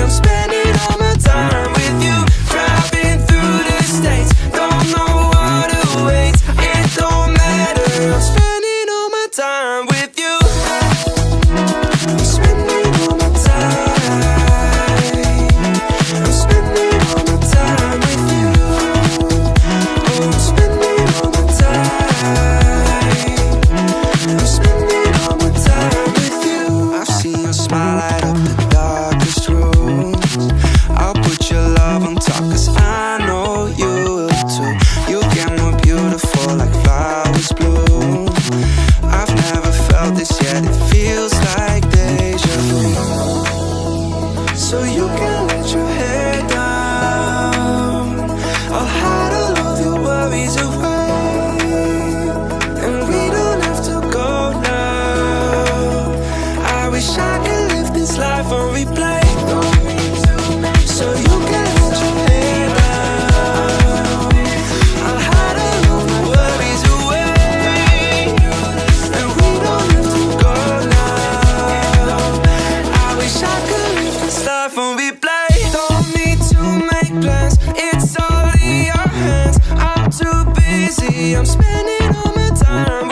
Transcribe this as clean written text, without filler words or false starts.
I'm spending all my time with you. Driving through the states, don't know what awaits. It don't matter, I'm spending all my time with you. I'm spending all my time. I'm spending all my time with you. Oh, I'm spending all my time. I'm spending all my time with you. I've seen your smile light up the darkest rooms. I'll put your love on top, 'cause I know you will too. You get more beautiful like flowers bloom. I've never felt this yet, it feels like deja vu. So you can let your head down. I'll hide all of your worries away, and we don't have to go now. I wish I could live this life on replay. So you can let your head down. I'll hide all of my worries away, and we don't have to go now. I wish I could live this life on replay. Don't need to make plans, it's all in your hands. I'm too busy, I'm spending all my time